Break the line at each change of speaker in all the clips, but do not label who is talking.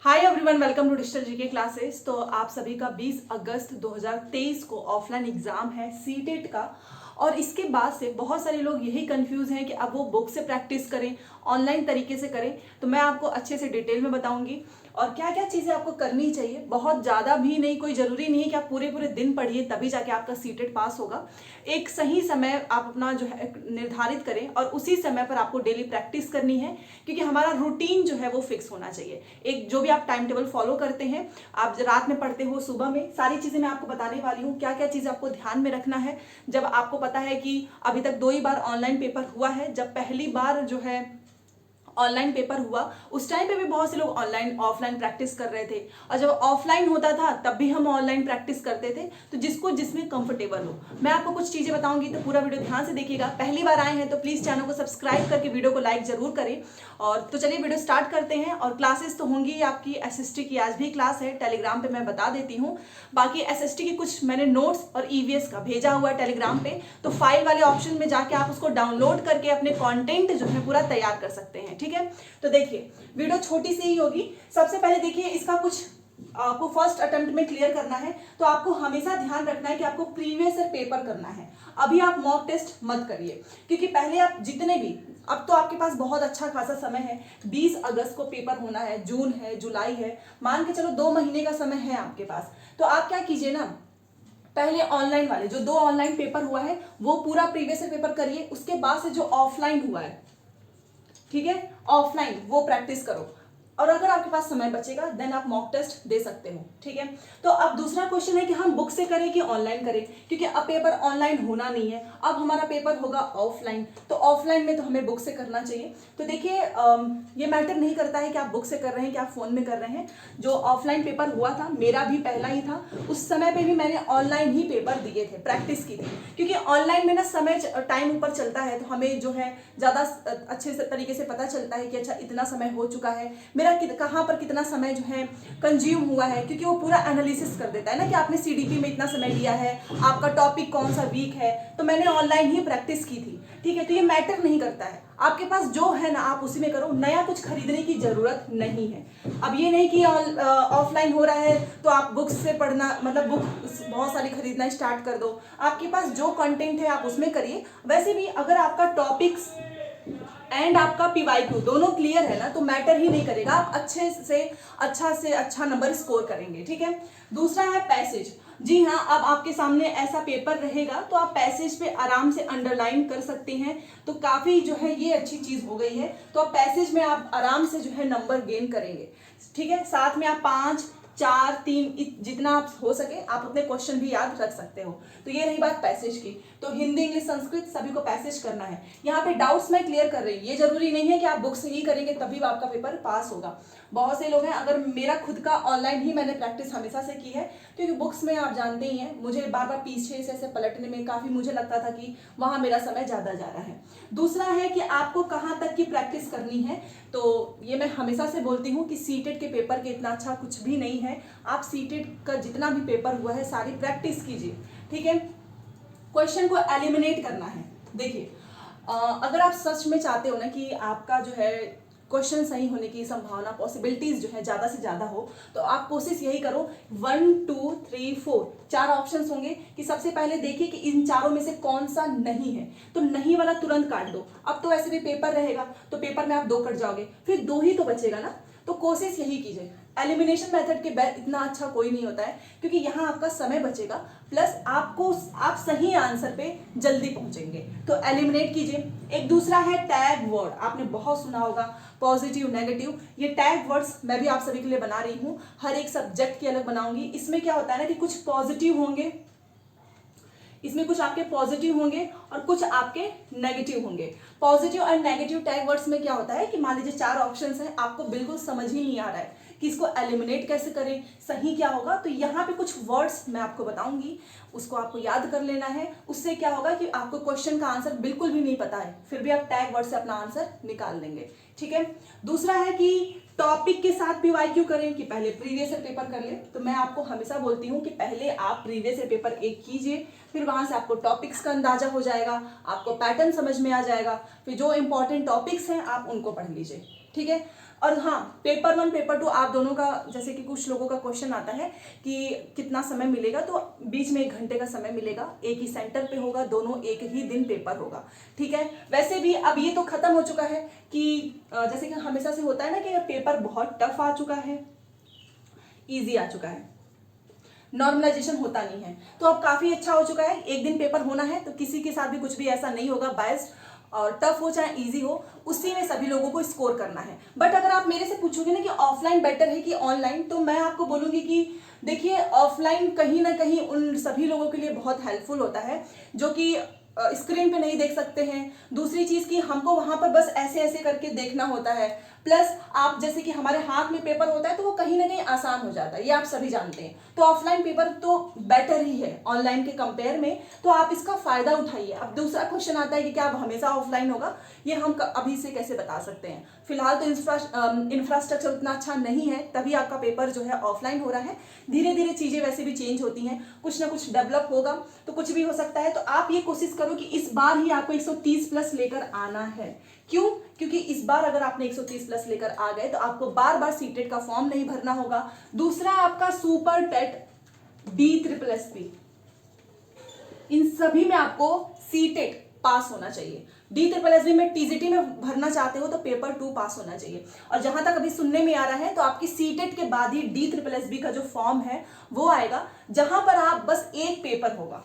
Hi everyone, welcome to digital GK classes. तो आप सभी का 20 अगस्त 2023 को ऑफलाइन एग्जाम है सीटेट का। और इसके बाद से बहुत सारे लोग यही कंफ्यूज हैं कि अब वो बुक से प्रैक्टिस करें, ऑनलाइन तरीके से करें। तो मैं आपको अच्छे से डिटेल में बताऊंगी और क्या क्या चीज़ें आपको करनी चाहिए। बहुत ज़्यादा भी नहीं, कोई ज़रूरी नहीं है कि आप पूरे पूरे दिन पढ़िए तभी जाके आपका सीटेट पास होगा। एक सही समय आप अपना जो है निर्धारित करें और उसी समय पर आपको डेली प्रैक्टिस करनी है, क्योंकि हमारा रूटीन जो है वो फिक्स होना चाहिए। एक जो भी आप टाइम टेबल फॉलो करते हैं, आप रात में पढ़ते हो, सुबह में, सारी चीज़ें मैं आपको बताने वाली हूँ। क्या क्या चीज़ आपको ध्यान में रखना है। जब आपको पता है कि अभी तक 2 ही बार ऑनलाइन पेपर हुआ है, जब पहली बार जो है ऑनलाइन पेपर हुआ उस टाइम पे भी बहुत से लोग ऑनलाइन ऑफलाइन प्रैक्टिस कर रहे थे, और जब ऑफलाइन होता था तब भी हम ऑनलाइन प्रैक्टिस करते थे। तो जिसको जिसमें कंफर्टेबल हो, मैं आपको कुछ चीज़ें बताऊंगी, तो पूरा वीडियो ध्यान से देखिएगा। पहली बार आए हैं तो प्लीज़ चैनल को सब्सक्राइब करके वीडियो को लाइक जरूर करें। और तो चलिए वीडियो स्टार्ट करते हैं। और क्लासेस तो होंगी आपकी एसएसटी की, आज भी क्लास है, टेलीग्राम पे मैं बता देती हूँ। बाकी एसएसटी की कुछ मैंने नोट्स और ईवीएस का भेजा हुआ है टेलीग्राम पे, तो फाइल वाले ऑप्शन में जाके आप उसको डाउनलोड करके अपने कॉन्टेंट जो है पूरा तैयार कर सकते हैं। ठीक है, तो देखिए वीडियो छोटी सी ही होगी। सबसे पहले देखिए, इसका कुछ आपको फर्स्ट अटेम्प्ट में क्लियर करना है, तो आपको हमेशा ध्यान रखना है कि आपको प्रीवियस ईयर पेपर करना है। अभी आप मॉक टेस्ट मत करिए, क्योंकि पहले आप जितने भी, अब तो आपके पास बहुत अच्छा खासा समय है। 20 अगस्त को पेपर होना है, जून है, जुलाई है, मान के चलो 2 महीने का समय है आपके पास। तो आप क्या कीजिए ना, पहले ऑनलाइन वाले जो 2 ऑनलाइन पेपर हुआ है वो पूरा प्रीवियस ईयर पेपर करिए। उसके बाद से जो ऑफलाइन हुआ है, ठीक है, ऑफलाइन वो प्रैक्टिस करो। और अगर आपके पास समय बचेगा देन आप मॉक टेस्ट दे सकते हो। ठीक है, तो अब दूसरा क्वेश्चन है कि हम बुक से करें कि ऑनलाइन करें, क्योंकि अब पेपर ऑनलाइन होना नहीं है, अब हमारा पेपर होगा ऑफलाइन। तो ऑफलाइन में तो हमें बुक से करना चाहिए। तो देखिए ये मैटर नहीं करता है कि आप बुक से कर रहे हैं कि आप फोन में कर रहे हैं। जो ऑफलाइन पेपर हुआ था, मेरा भी पहला ही था, उस समय पे भी मैंने ऑनलाइन ही पेपर दिए थे, प्रैक्टिस की थी। क्योंकि ऑनलाइन में ना समय टाइम ऊपर चलता है, तो हमें जो है ज़्यादा अच्छे तरीके से पता चलता है कि अच्छा इतना समय हो चुका है, मेरा कहाँ पर कितना समय जो है कंज्यूम हुआ है, क्योंकि वो पूरा एनालिसिस कर देता है ना कि आपने सीडीपी में इतना समय लिया है, आपका टॉपिक कौन सा वीक है। तो मैंने ऑनलाइन ही प्रैक्टिस की थी। ठीक है, तो ये मैटर नहीं करता है, आपके पास जो है ना आप उसी में करो, नया कुछ खरीदने की जरूरत नहीं है। अब ये नहीं कि ऑफलाइन हो रहा है तो आप बुक्स से पढ़ना, मतलब बुक बहुत सारी खरीदना स्टार्ट कर दो। आपके पास जो कंटेंट है आप उसमें करिए। वैसे भी अगर आपका टॉपिक्स एंड आपका पीवाईक्यू दोनों क्लियर है ना, तो मैटर ही नहीं करेगा, आप अच्छे से अच्छा नंबर स्कोर करेंगे। ठीक है, दूसरा है पैसेज। जी हाँ, अब आपके सामने ऐसा पेपर रहेगा तो आप पैसेज पे आराम से अंडरलाइन कर सकते हैं। तो काफी जो है ये अच्छी चीज हो गई है। तो आप पैसेज में आप आराम से जो है नंबर गेन करेंगे। ठीक है, साथ में आप 5, 4, 3 जितना आप हो सके आप अपने क्वेश्चन भी याद रख सकते हो। तो ये रही बात पैसेज की। तो हिंदी, इंग्लिश, संस्कृत सभी को पैसेज करना है। यहाँ पे डाउट्स मैं क्लियर कर रही हूँ, ये जरूरी नहीं है कि आप बुक से ही करेंगे तभी आपका पेपर पास होगा। बहुत से लोग हैं, अगर मेरा खुद का ऑनलाइन ही मैंने प्रैक्टिस हमेशा से की है, क्योंकि बुक्स में आप जानते ही हैं मुझे बार बार पीछे से ऐसे पलटने में काफी मुझे लगता था कि वहां मेरा समय ज्यादा जा रहा है। दूसरा है कि आपको कहाँ तक की प्रैक्टिस करनी है। तो ये मैं हमेशा से बोलती हूँ कि सीटेट के पेपर के इतना अच्छा कुछ भी नहीं है। आप सीटेट का जितना भी पेपर हुआ है सारी प्रैक्टिस कीजिए। ठीक है, क्वेश्चन को एलिमिनेट करना है। देखिए अगर आप सच में चाहते हो ना कि आपका जो है क्वेश्चन सही होने की संभावना, पॉसिबिलिटीज जो है ज्यादा से ज्यादा हो, तो आप कोशिश यही करो, 1, 2, 3, 4 4 ऑप्शंस होंगे कि सबसे पहले देखिए कि इन चारों में से कौन सा नहीं है, तो नहीं वाला तुरंत काट दो। अब तो वैसे भी पेपर रहेगा तो पेपर में आप 2 कट जाओगे, फिर 2 ही तो बचेगा ना। तो कोशिश यही कीजिए। एलिमिनेशन मेथड के बाद इतना अच्छा कोई नहीं होता है, क्योंकि यहाँ आपका समय बचेगा, प्लस आप सही आंसर पे जल्दी पहुंचेंगे। तो एलिमिनेट कीजिए। एक दूसरा है टैग वर्ड, आपने बहुत सुना होगा, पॉजिटिव, नेगेटिव। ये टैग वर्ड्स मैं भी आप सभी के लिए बना रही हूँ, हर एक सब्जेक्ट की अलग बनाऊंगी। इसमें क्या होता है ना कि कुछ पॉजिटिव होंगे, इसमें कुछ आपके पॉजिटिव होंगे और कुछ आपके नेगेटिव होंगे। Positive and negative tag words में क्या होता है कि मान लीजिए 4 ऑप्शंस हैं, आपको बिल्कुल समझ ही नहीं आ रहा है कि इसको एलिमिनेट कैसे करें, सही क्या होगा, तो यहाँ पे कुछ वर्ड्स मैं आपको बताऊंगी, उसको आपको याद कर लेना है। उससे क्या होगा कि आपको क्वेश्चन का आंसर बिल्कुल भी नहीं पता है, फिर भी आप टैग वर्ड से अपना आंसर निकाल लेंगे। ठीक है, दूसरा है कि टॉपिक के साथ पीवाईक्यू करें कि पहले प्रीवियस ईयर पेपर कर ले। तो मैं आपको हमेशा बोलती हूँ कि पहले आप प्रीवियस ईयर पेपर 1 कीजिए, फिर वहां से आपको टॉपिक्स का अंदाजा हो जाएगा, आपको पैटर्न समझ में आ जाएगा, फिर जो इंपॉर्टेंट टॉपिक्स हैं आप उनको पढ़ लीजिए। ठीक है, और हाँ, पेपर 1 पेपर 2 आप दोनों का, जैसे कि कुछ लोगों का क्वेश्चन आता है कि कितना समय मिलेगा, तो बीच में 1 घंटे का समय मिलेगा, एक ही सेंटर पे होगा, दोनों एक ही दिन पेपर होगा, ठीक है। वैसे भी अब ये तो खत्म हो चुका है कि जैसे कि हमेशा से होता है ना कि पेपर बहुत टफ आ चुका है, ईजी आ चुका है, नॉर्मलाइजेशन होता नहीं है, तो अब काफी अच्छा हो चुका है। एक दिन पेपर होना है तो किसी के साथ भी कुछ भी ऐसा नहीं होगा, बायस्ड और टफ हो चाहे इजी हो, उसी में सभी लोगों को स्कोर करना है। बट अगर आप मेरे से पूछोगे ना कि ऑफलाइन बेटर है कि ऑनलाइन, तो मैं आपको बोलूंगी कि देखिए ऑफलाइन कहीं ना कहीं उन सभी लोगों के लिए बहुत हेल्पफुल होता है जो कि स्क्रीन पे नहीं देख सकते हैं। दूसरी चीज कि हमको वहां पर बस ऐसे ऐसे करके देखना होता है, प्लस आप जैसे कि हमारे हाथ में पेपर होता है तो वो कहीं ना कहीं आसान हो जाता है, ये आप सभी जानते हैं। तो ऑफलाइन पेपर तो बेटर ही है ऑनलाइन के कंपेयर में, तो आप इसका फायदा उठाइए। अब दूसरा क्वेश्चन आता है कि क्या अब हमेशा ऑफलाइन होगा, ये हम अभी से कैसे बता सकते हैं। फिलहाल तो इंफ्रास्ट्रक्चर उतना अच्छा नहीं है, तभी आपका पेपर जो है ऑफलाइन हो रहा है। धीरे धीरे चीजें वैसे भी चेंज होती हैं, कुछ ना कुछ डेवलप होगा तो कुछ भी हो सकता है। तो आप ये कोशिश करो कि इस बार ही आपको 130 प्लस लेकर आना है। क्यों? क्योंकि इस बार अगर आपने 130 प्लस लेकर आ गए तो आपको बार बार सीटेट का फॉर्म नहीं भरना होगा। दूसरा आपका सुपर टेट, D SSSB, इन सभी में आपको सीटेट पास होना चाहिए। D SSSB में TGT में भरना चाहते हो तो पेपर 2 पास होना चाहिए। और जहां तक अभी सुनने में आ रहा है तो आपकी सीटेट के बाद ही D SSSB का जो फॉर्म है वो आएगा, जहां पर आप बस एक पेपर होगा।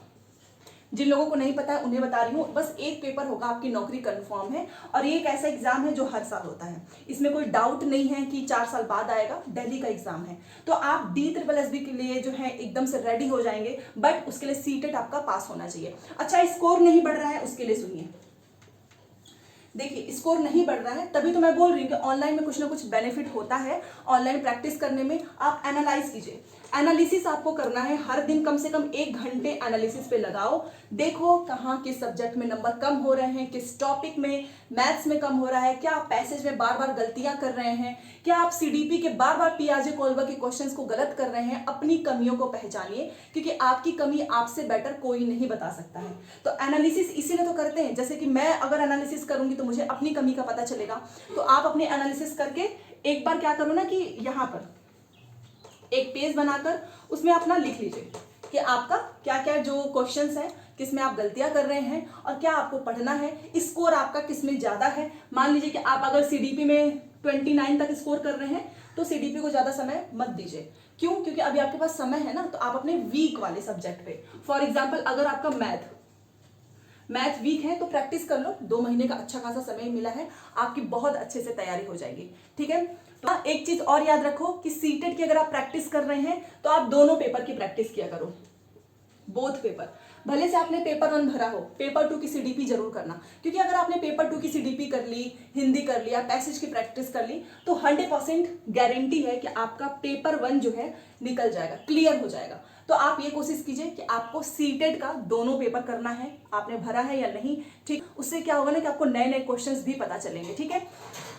जिन लोगों को नहीं पता है उन्हें बता रही हूँ, बस एक पेपर होगा, आपकी नौकरी कंफर्म है। और ये एक ऐसा एग्जाम है जो हर साल होता है, इसमें कोई डाउट नहीं है कि 4 साल बाद आएगा, दिल्ली का एग्जाम है। तो आप D SSSB के लिए जो है एकदम से रेडी हो जाएंगे, बट उसके लिए सीटेट आपका पास होना चाहिए। अच्छा, स्कोर नहीं बढ़ रहा है उसके लिए सुनिए, देखिए स्कोर नहीं बढ़ रहा है, तभी तो मैं बोल रही हूँ कि ऑनलाइन में कुछ ना कुछ बेनिफिट होता है। ऑनलाइन प्रैक्टिस करने में आप एनालाइज कीजिए, एनालिसिस आपको करना है, हर दिन कम से कम 1 घंटे एनालिसिस पे लगाओ। देखो कहाँ किस सब्जेक्ट में नंबर कम हो रहे हैं, किस टॉपिक में, मैथ्स में कम हो रहा है, क्या आप पैसेज में बार बार गलतियां कर रहे हैं, क्या आप सीडीपी के बार बार पियाजे कोल्बा के क्वेश्चंस को गलत कर रहे हैं। अपनी कमियों को पहचानिए, क्योंकि आपकी कमी आपसे बेटर कोई नहीं बता सकता है। तो एनालिसिस इसीलिए तो करते हैं, जैसे कि मैं अगर एनालिसिस करूंगी तो मुझे अपनी कमी का पता चलेगा। तो आप अपनी एनालिसिस करके एक बार क्या करो ना कि यहाँ पर एक पेज बनाकर उसमें अपना लिख लीजिए कि आपका क्या क्या जो क्वेश्चंस हैं, किसमें आप गलतियां कर रहे हैं और क्या आपको पढ़ना है, स्कोर आपका किसमें ज्यादा है। मान लीजिए कि आप अगर सीडीपी में 29 तक स्कोर कर रहे हैं तो सीडीपी को ज्यादा समय मत दीजिए। क्यों? क्योंकि अभी आपके पास समय है ना, तो आप अपने वीक वाले सब्जेक्ट पे, फॉर एग्जाम्पल अगर आपका मैथ वीक है तो प्रैक्टिस कर लो, 2 महीने का अच्छा खासा समय मिला है, आपकी बहुत अच्छे से तैयारी हो जाएगी। ठीक है, तो एक चीज और याद रखो कि सीटेट की अगर आप प्रैक्टिस कर रहे हैं तो आप दोनों पेपर की प्रैक्टिस किया करो, बोथ पेपर। भले से आपने पेपर 1 भरा हो, पेपर 2 की सीडीपी जरूर करना, क्योंकि अगर आपने पेपर 2 की सीडीपी कर ली, हिंदी कर लिया, पैसेज की प्रैक्टिस कर ली, तो 100% गारंटी है कि आपका पेपर 1 जो है निकल जाएगा, क्लियर हो जाएगा। तो आप ये कोशिश कीजिए कि आपको सीटेट का दोनों पेपर करना है, आपने भरा है या नहीं, ठीक। उससे क्या होगा ना कि आपको नए नए क्वेश्चंस भी पता चलेंगे। ठीक है,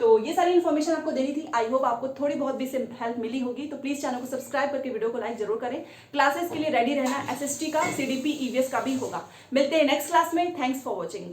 तो ये सारी इन्फॉर्मेशन आपको देनी थी। आई होप आपको थोड़ी बहुत भी इससे हेल्प मिली होगी। तो प्लीज चैनल को सब्सक्राइब करके वीडियो को लाइक जरूर करें। क्लासेस के लिए रेडी रहना, एसएसटी का, सीडीपी, ईवीएस का भी होगा। मिलते हैं नेक्स्ट क्लास में। Thanks for watching.